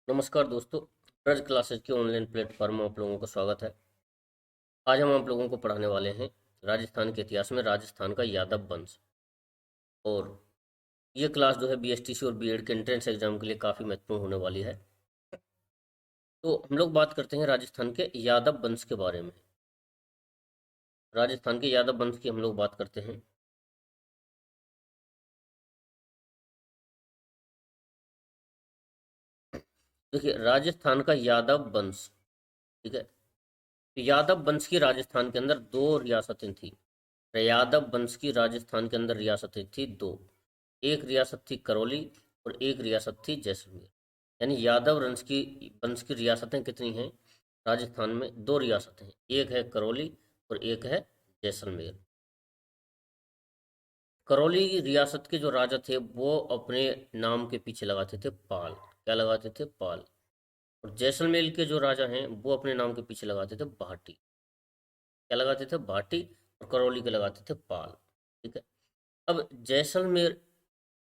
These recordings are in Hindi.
नमस्कार दोस्तों। ब्रज क्लासेज के ऑनलाइन प्लेटफॉर्म में आप लोगों का स्वागत है। आज हम आप लोगों को पढ़ाने वाले हैं राजस्थान के इतिहास में राजस्थान का यादव वंश। और ये क्लास जो है बीएसटीसी और बीएड के एंट्रेंस एग्जाम के लिए काफ़ी महत्वपूर्ण होने वाली है। तो हम लोग बात करते हैं राजस्थान के यादव वंश के बारे में। राजस्थान के यादव वंश की हम लोग बात करते हैं। देखिए, राजस्थान का यादव वंश, ठीक है। तो यादव वंश की राजस्थान के अंदर दो रियासतें थी। यादव वंश की राजस्थान के अंदर रियासतें थी दो। एक रियासत थी करौली और एक रियासत थी जैसलमेर। यानी यादव वंश की रियासतें कितनी हैं? राजस्थान में दो रियासतें हैं, एक है करौली और एक है जैसलमेर। करौली की रियासत के जो राजा थे वो अपने नाम के पीछे लगाते थे पाल। क्या लगाते थे? पाल। और जैसलमेर के जो राजा हैं वो अपने नाम के पीछे लगाते थे भाटी। क्या लगाते थे? भाटी। और करौली के लगाते थे पाल। ठीक है। अब जैसलमेर,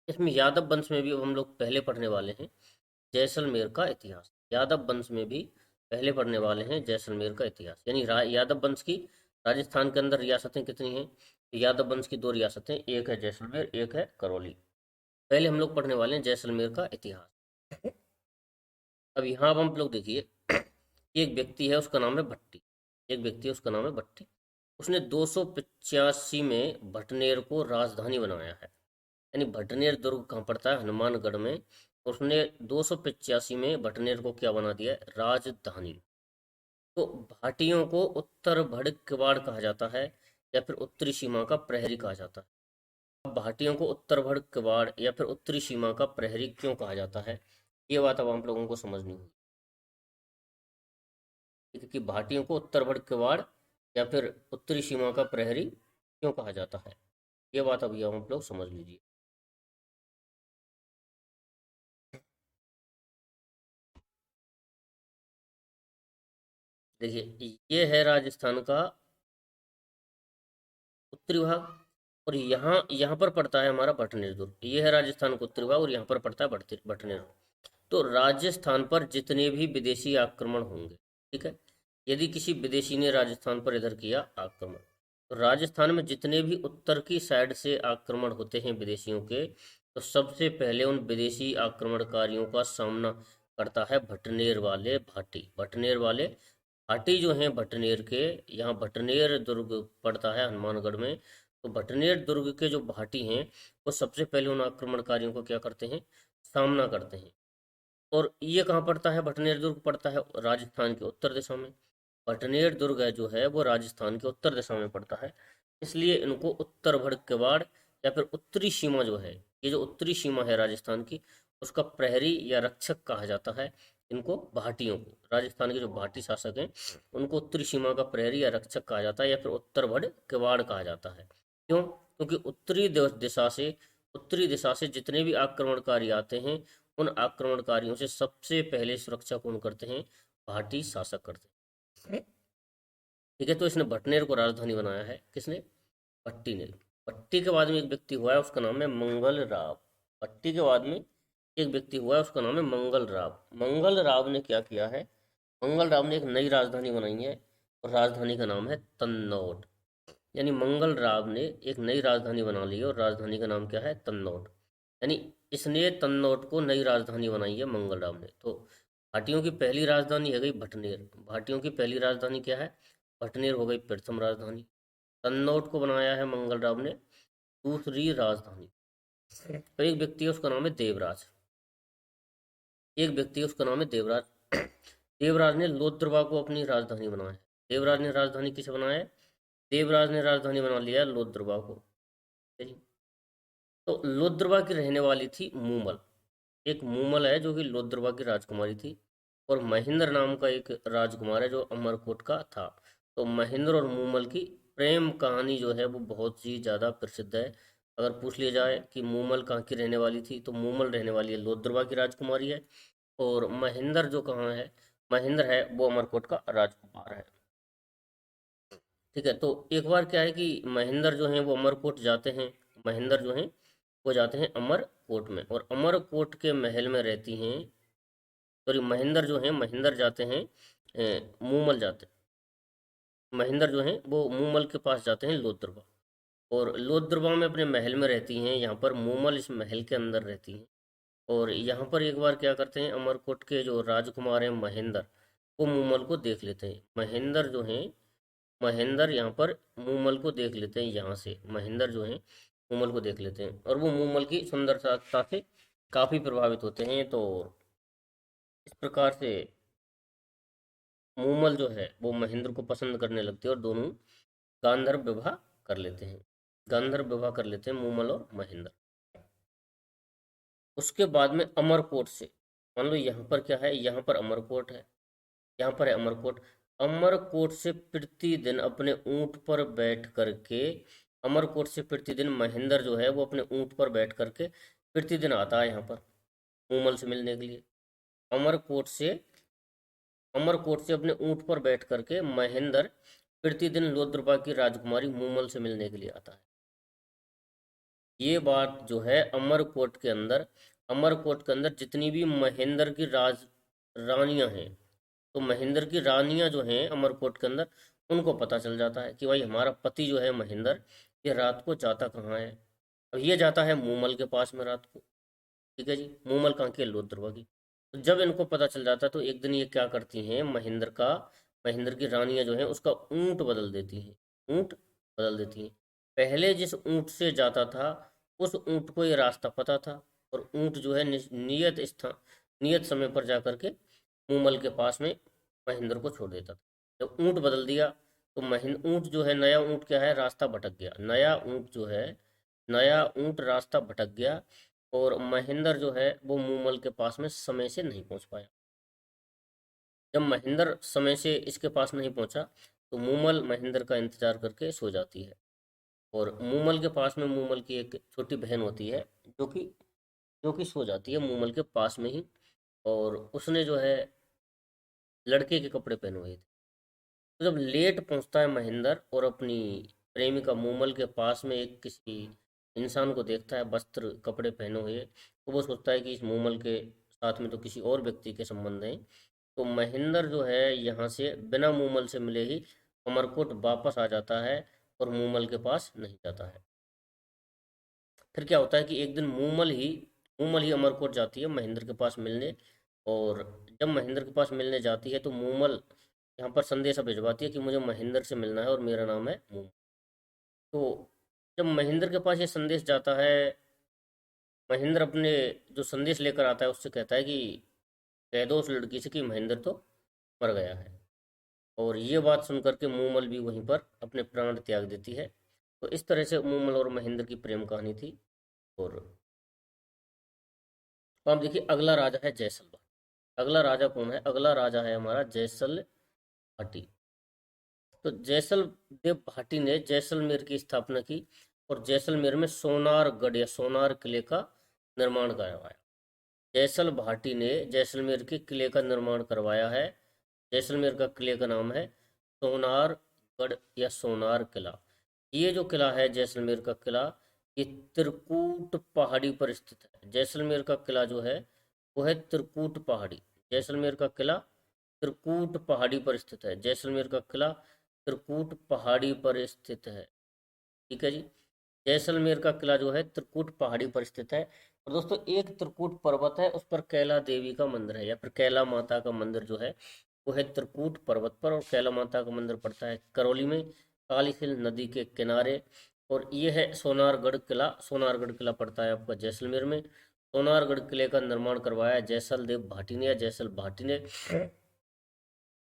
इसमें यादव वंश में भी अब हम लोग पहले पढ़ने वाले हैं जैसलमेर का इतिहास। यादव वंश में भी पहले पढ़ने वाले हैं जैसलमेर का इतिहास। यानी यादव वंश की राजस्थान के अंदर रियासतें कितनी हैं? तो यादव वंश की दो रियासतें, एक है जैसलमेर, एक है करौली। पहले हम लोग पढ़ने वाले हैं जैसलमेर का इतिहास। अब यहाँ अब हम लोग देखिए, एक व्यक्ति है उसका नाम है भट्टी। एक व्यक्ति है उसका नाम है भट्टी। उसने 285 में भटनेर को राजधानी बनाया है। यानी भटनेर दुर्ग कहाँ पड़ता है? हनुमानगढ़ में। उसने 285 में भटनेर को क्या बना दिया है? राजधानी। तो भाटियों को उत्तर भड़ किवाड़ कहा जाता है या फिर उत्तरी सीमा का प्रहरी कहा जाता है। अब भाटियों को उत्तर भड़ किवाड़ या फिर उत्तरी सीमा का प्रहरी क्यों कहा जाता है, ये बात अब आप लोगों को समझनी होगी। ठीक है, कि भाटियों को उत्तर भड़ किवाड़ या फिर उत्तरी सीमा का प्रहरी क्यों कहा जाता है, ये बात अभी आप लोग समझ लीजिए। देखिए, ये है राजस्थान का उत्तरी भाग। और यहाँ यहाँ पर पड़ता है हमारा भटनेर दुर्ग। ये है राजस्थान का उत्तरी भाग और यहाँ पर पड़ता है भटनेर। तो राजस्थान पर जितने भी विदेशी आक्रमण होंगे, ठीक है, यदि किसी विदेशी ने राजस्थान पर इधर किया आक्रमण, तो राजस्थान में जितने भी उत्तर की साइड से आक्रमण होते हैं विदेशियों के, तो सबसे पहले उन विदेशी आक्रमणकारियों का सामना करता है भटनेर वाले भाटी। भटनेर वाले भाटी जो हैं भटनेर के, यहाँ भटनेर दुर्ग पड़ता है हनुमानगढ़ में। तो भटनेर दुर्ग के जो भाटी हैं वो सबसे पहले उन आक्रमणकारियों को क्या करते हैं? सामना करते हैं। और ये कहाँ पड़ता है? भटनेर दुर्ग पड़ता है राजस्थान के उत्तर दिशा में। भटनेर दुर्ग है जो है वो राजस्थान के उत्तर दिशा में पड़ता है। इसलिए इनको उत्तर भड़ किवाड़ या फिर उत्तरी सीमा जो है, ये जो उत्तरी सीमा है राजस्थान की, उसका प्रहरी या रक्षक कहा जाता है। इनको भाटियों को, राजस्थान के जो भाटी शासक हैं, उनको उत्तरी सीमा का प्रहरी या रक्षक कहा जाता है या फिर उत्तर भड़ किवाड़ कहा जाता है। क्यों? क्योंकि दिशा से जितने भी आक्रमणकारी आते हैं, उन आक्रमणकारियों से सबसे पहले सुरक्षा कौन करते हैं? भाटी शासक करते हैं। ठीक है। तो इसने भटनेर को राजधानी बनाया है, किसने? भट्टी ने। भट्टी के बाद में एक व्यक्ति हुआ है उसका नाम है मंगल राव। भट्टी के बाद में एक व्यक्ति हुआ है उसका नाम है मंगल राव। मंगल राव ने क्या किया है? मंगल राव ने एक नई राजधानी बनाई है और राजधानी का नाम है तन्नौट। यानी मंगल राव ने एक नई राजधानी बना ली है और राजधानी का नाम क्या है? तन्नौट। यानी इसने तन्नौट को नई राजधानी बनाई है मंगल राव ने। तो भाटियों की पहली राजधानी है गई भटनेर। भाटियों की पहली राजधानी क्या है? भटनेर हो गई प्रथम राजधानी। तन्नौट को बनाया है मंगल राव ने दूसरी राजधानी। और एक व्यक्ति है उसका नाम है देवराज। एक व्यक्ति है उसका नाम है देवराज। देवराज ने लोद्रवा को अपनी राजधानी बनाया है। देवराज ने राजधानी किसे बनाया है? देवराज ने राजधानी बना लिया है लोद्रवा को। ठीक है। तो लोद्रवा की रहने वाली थी मूमल। एक मूमल है जो कि लोद्रवा की राजकुमारी थी। और महेंद्र नाम का एक राजकुमार है जो अमरकोट का था। तो महेंद्र और मूमल की प्रेम कहानी जो है वो बहुत ही ज़्यादा प्रसिद्ध है। अगर पूछ लिया जाए कि मूमल कहाँ की रहने वाली थी, तो मूमल रहने वाली है लोद्रवा की राजकुमारी है। और महेंद्र जो कहाँ है, महेंद्र है वो अमरकोट का राजकुमार है। ठीक है। तो एक बार क्या है कि महेंद्र जो हैं वो अमरकोट जाते हैं। महेंद्र जो हैं वो जाते हैं अमरकोट में, और अमरकोट के महल में रहती हैं सॉरी महेंद्र जो है, महेंद्र जाते हैं मूमल जाते, महेंद्र जो है वो मूमल के पास जाते हैं लोद्रवा, और लोद्रवा में अपने महल में रहती हैं। यहाँ पर मूमल इस महल के अंदर रहती हैं। और यहाँ पर एक बार क्या करते हैं, अमरकोट के जो राजकुमार हैं महेंद्र, वो मूमल को देख लेते हैं। महेंद्र जो हैं, महेंद्र यहाँ पर मूमल को देख लेते हैं। यहाँ से महेंद्र जो हैं मूमल को देख लेते हैं, और वो मूमल की सुंदरता से काफ़ी प्रभावित होते हैं। तो इस प्रकार से मूमल जो है वो महेंद्र को पसंद करने लगते हैं, और दोनों गांधर्व विवाह कर लेते हैं। गांधर्व विवाह कर लेते हैं मूमल और महेंद्र। उसके बाद में अमरकोट से, मान लो यहाँ पर क्या है, यहाँ पर अमरकोट है, यहाँ पर है अमरकोट। अमरकोट से प्रतिदिन अपने ऊंट पर बैठ करके, अमरकोट से प्रतिदिन महेंद्र जो है वो अपने ऊंट पर बैठ करके प्रतिदिन आता है यहाँ पर मूमल से मिलने के लिए। अमरकोट से, अमरकोट से अपने ऊंट पर बैठ करके महेंद्र प्रतिदिन लोद्रबा की राजकुमारी मूमल से मिलने के लिए आता है। ये बात जो है अमरकोट के अंदर, अमरकोट के अंदर जितनी भी महेंद्र की रानियां हैं, तो महेंद्र की रानियां जो हैं अमरकोट के अंदर, उनको पता चल जाता है कि भाई हमारा पति जो है महेंद्र, ये रात को जाता कहाँ है। अब ये जाता है मूमल के पास में रात को, ठीक है जी। मूमल कहाँ की है, लोद्रवा की। तो जब इनको पता चल जाता है तो एक दिन ये क्या करती हैं, महेंद्र का, महेंद्र की रानियां जो हैं उसका ऊंट बदल देती हैं, ऊंट बदल देती हैं। पहले जिस ऊंट से जाता था उस ऊंट को ये रास्ता पता था, और ऊंट जो है नियत स्थान, नियत समय पर जा करके मूमल के पास में महेंद्र को छोड़ देता था। जब ऊंट बदल दिया तो महेंद्र, ऊंट जो है, नया ऊंट क्या है, रास्ता भटक गया। नया ऊंट जो है, नया ऊंट रास्ता भटक गया, और महेंद्र जो है वो मूमल के पास में समय से नहीं पहुंच पाया। जब महेंद्र समय से इसके पास नहीं पहुंचा तो मूमल महेंद्र का इंतजार करके सो जाती है। और मूमल के पास में मूमल की एक छोटी बहन होती है जो कि सो जाती है मूमल के पास में ही, और उसने जो है लड़के के कपड़े पहने हुए थे। तो जब लेट पहुंचता है महेंद्र और अपनी प्रेमिका मूमल के पास में एक किसी इंसान को देखता है वस्त्र कपड़े पहने हुए, तो वो सोचता है कि इस मूमल के साथ में तो किसी और व्यक्ति के संबंध हैं। तो महेंद्र जो है यहाँ से बिना मूमल से मिले ही अमरकोट वापस आ जाता है, और मूमल के पास नहीं जाता है। फिर क्या होता है कि एक दिन मूमल ही अमरकोट जाती है महेंद्र के पास मिलने, और जब महेंद्र के पास मिलने जाती है तो मूमल यहाँ पर संदेशा भिजवाती है कि मुझे महेंद्र से मिलना है और मेरा नाम है मूमल। तो जब महेंद्र के पास ये संदेश जाता है, महेंद्र अपने जो संदेश लेकर आता है उससे कहता है कि कह दो उस लड़की से कि महेंद्र तो मर गया है। और ये बात सुनकर के मूमल भी वहीं पर अपने प्राण त्याग देती है। तो इस तरह से मूमल और महेंद्र की प्रेम कहानी थी। और तो आप देखिए अगला राजा है जैसलमेर। अगला राजा कौन है, अगला राजा है हमारा जैसल भाटी। तो जैसलदेव भाटी ने जैसलमेर की स्थापना की, और जैसलमेर में सोनारगढ़ या सोनार किले का निर्माण करवाया। जैसल भाटी ने जैसलमेर के किले का निर्माण करवाया है। जैसलमेर का किले का नाम है सोनारगढ़ या सोनार किला। ये जो किला है जैसलमेर का किला, ये त्रिकूट पहाड़ी पर स्थित है। जैसलमेर का किला जो है वो है त्रिकूट पहाड़ी। जैसलमेर का किला त्रिकूट पहाड़ी पर स्थित है। जैसलमेर का किला त्रिकूट पहाड़ी पर स्थित है, ठीक है जी। जैसलमेर का किला जो है त्रिकूट पहाड़ी पर स्थित है। और दोस्तों एक त्रिकूट पर्वत है, उस पर कैला देवी का मंदिर है, या फिर कैला माता का मंदिर जो है वो है त्रिकूट पर्वत पर। और कैला माता का मंदिर पड़ता है करौली में, कालीसिल नदी के किनारे। और ये है सोनारगढ़ किला। सोनारगढ़ किला पड़ता है आपका जैसलमेर में। सोनारगढ़ किले का निर्माण करवाया जैसलदेव भाटी ने, या जैसल भाटी ने।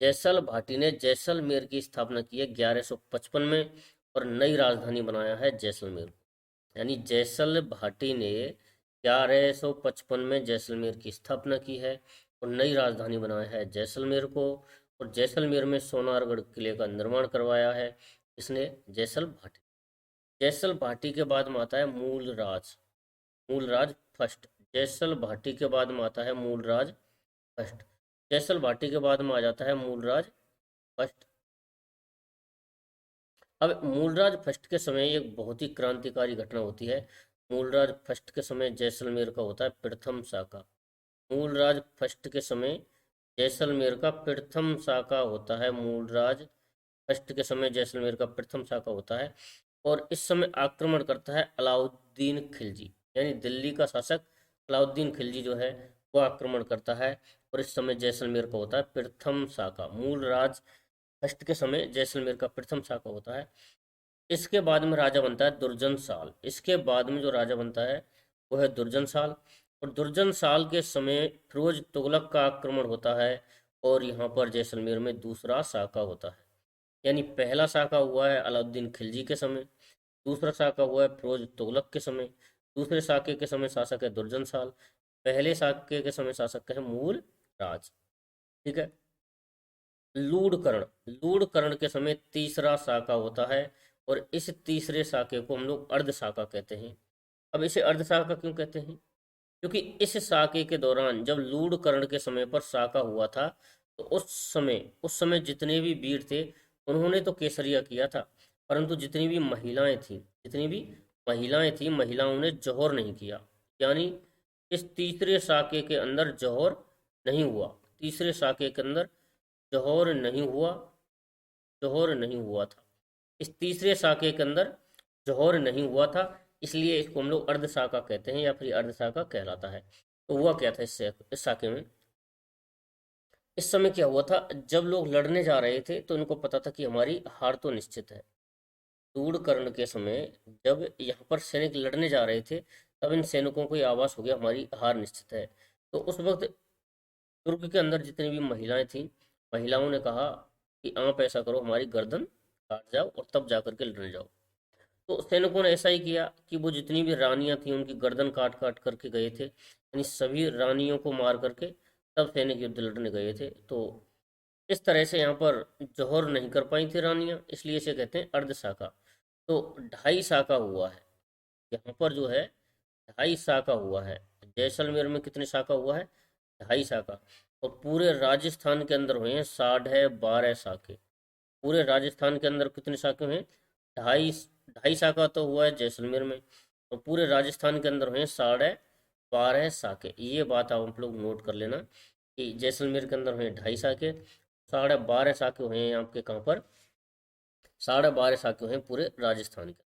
जैसल भाटी ने जैसलमेर की स्थापना की है 1155 में, और नई राजधानी बनाया है जैसलमेर को। यानी जैसल भाटी ने 1155 में जैसलमेर की स्थापना की है और नई राजधानी बनाया है जैसलमेर को। और जैसलमेर में सोनारगढ़ किले का निर्माण करवाया है इसने, जैसल भाटी। जैसल भाटी के बाद में आता है मूलराज, मूलराज फर्स्ट। जैसल भाटी के बाद में आता है मूलराज फर्स्ट। जैसल भाटी के बाद में आ जाता है मूलराज फर्स्ट। अब मूलराज फर्स्ट के समय एक बहुत ही क्रांतिकारी घटना होती है। मूलराज फर्स्ट के समय जैसलमेर का होता है प्रथम शाका। मूलराज फर्स्ट के समय जैसलमेर का प्रथम शाखा होता है। मूलराज फर्स्ट के समय जैसलमेर का प्रथम शाखा होता है और इस समय आक्रमण करता है अलाउद्दीन खिलजी, यानी दिल्ली का शासक अलाउद्दीन खिलजी जो है वो आक्रमण करता है और इस समय जैसलमेर का होता है प्रथम शाखा। मूलराज फर्स्ट के समय जैसलमेर का प्रथम शाखा होता है। इसके बाद में राजा बनता है दुर्जन साल। इसके बाद में जो राजा बनता है वो है दुर्जन साल, और दुर्जन साल के समय फिरोज तुगलक का आक्रमण होता है और यहाँ पर जैसलमेर में दूसरा साका होता है। यानी पहला साका हुआ है अलाउद्दीन खिलजी के समय, दूसरा साका हुआ है फिरोज तुगलक के समय, दूसरे साके के समय शासक है दुर्जन साल, पहले साके के समय शासक है मूल राज। ठीक है। लूढ़कर्ण, लूढ़कर्ण के समय तीसरा शाखा होता है और इस तीसरे शाखे को हम लोग अर्ध शाखा कहते हैं। अब इसे अर्ध शाखा क्यों कहते हैं? क्योंकि इस शाखे के दौरान जब लूढ़कर्ण के समय पर शाखा हुआ था तो उस समय जितने भी वीर थे उन्होंने तो केसरिया किया था, परंतु जितनी भी महिलाएं थी महिलाओं ने जौहर नहीं किया। यानी इस तीसरे शाखे के अंदर जौहर नहीं हुआ, तीसरे शाखे के अंदर जौहर नहीं हुआ, जौहर नहीं हुआ था। इस तीसरे शाखे के अंदर जौहर नहीं हुआ था, इसलिए इसको हम लोग अर्ध शाखा कहते हैं या फिर अर्ध शाखा कहलाता है। तो हुआ क्या था इस शाखे में? इस समय क्या हुआ था, जब लोग लड़ने जा रहे थे तो उनको पता था कि हमारी हार तो निश्चित है। लूढ़कर्ण के समय जब यहाँ पर सैनिक लड़ने जा रहे थे तब इन सैनिकों को ये आभास हो गया हमारी हार निश्चित है। तो उस वक्त दुर्ग के अंदर जितनी भी महिलाएं थीं, महिलाओं ने कहा कि आप ऐसा करो, हमारी गर्दन काट जाओ और तब जाकर के लड़ने जाओ। तो सैनिकों ने ऐसा ही किया कि वो जितनी भी रानियां थीं उनकी गर्दन काट काट करके गए थे, यानी सभी रानियों को मार करके तब सैनिक युद्ध लड़ने गए थे। तो इस तरह से यहाँ पर जौहर नहीं कर पाई थी रानियां, इसलिए इसे कहते हैं अर्ध शाखा। तो 2.5 शाखा हुआ है यहाँ पर जो है, 2.5 शाखा हुआ है। जैसलमेर में कितने शाखा हुआ है? 2.5 शाखा। और पूरे राजस्थान के अंदर हुए हैं 12.5 शाखे। पूरे राजस्थान के अंदर कितने शाखे हैं? 2.5 शाखा तो हुआ है जैसलमेर में, और पूरे राजस्थान के अंदर हुए हैं 12.5 शाखे। ये बात आप लोग नोट कर लेना कि जैसलमेर के अंदर हुए 2.5 शाखे, 12.5 शाखे हुए हैं आपके कहाँ पर? 12.5 शाखे हुए हैं पूरे राजस्थान के।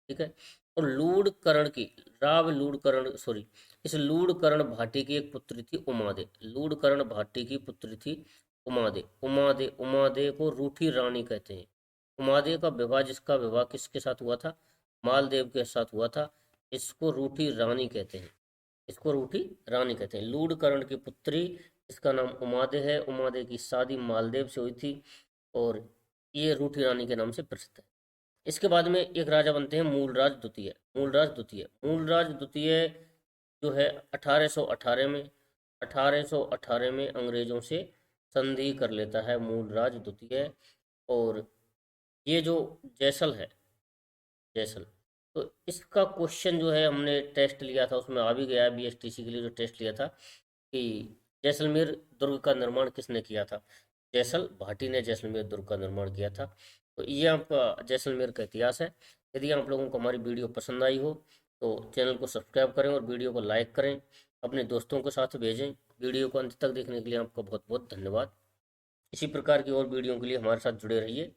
ठीक है। और लूढ़कर्ण की राव लूढ़कर्ण सॉरी इस लूढ़कर्ण भाटी की एक पुत्री थी उमादे। लूढ़कर्ण भाटी की पुत्री थी उमादे। उमादे उमादे को रूठी रानी कहते हैं। उमादे का विवाह, जिसका विवाह किसके साथ हुआ था? मालदेव के साथ हुआ था। इसको रूठी रानी कहते हैं, इसको रूठी रानी कहते हैं। लूढ़कर्ण की पुत्री, इसका नाम उमादे है। उमादे की शादी मालदेव से हुई थी और ये रूठी रानी के नाम से प्रसिद्ध है। इसके बाद में एक राजा बनते हैं मूलराज द्वितीय। मूलराज द्वितीय जो है 1818 में 1818 में अंग्रेजों से संधि कर लेता है मूलराज द्वितीय। और ये जो जैसल है, जैसल, तो इसका क्वेश्चन जो है हमने टेस्ट लिया था उसमें आ भी गया, बीएसटीसी के लिए जो टेस्ट लिया था कि जैसलमेर दुर्ग का निर्माण किसने किया था? जैसल भाटी ने जैसलमेर दुर्ग का निर्माण किया था। तो ये आपका जैसलमेर का इतिहास है। यदि आप लोगों को हमारी वीडियो पसंद आई हो तो चैनल को सब्सक्राइब करें और वीडियो को लाइक करें, अपने दोस्तों के साथ भेजें। वीडियो को अंत तक देखने के लिए आपका बहुत बहुत धन्यवाद। इसी प्रकार की और वीडियो के लिए हमारे साथ जुड़े रहिए।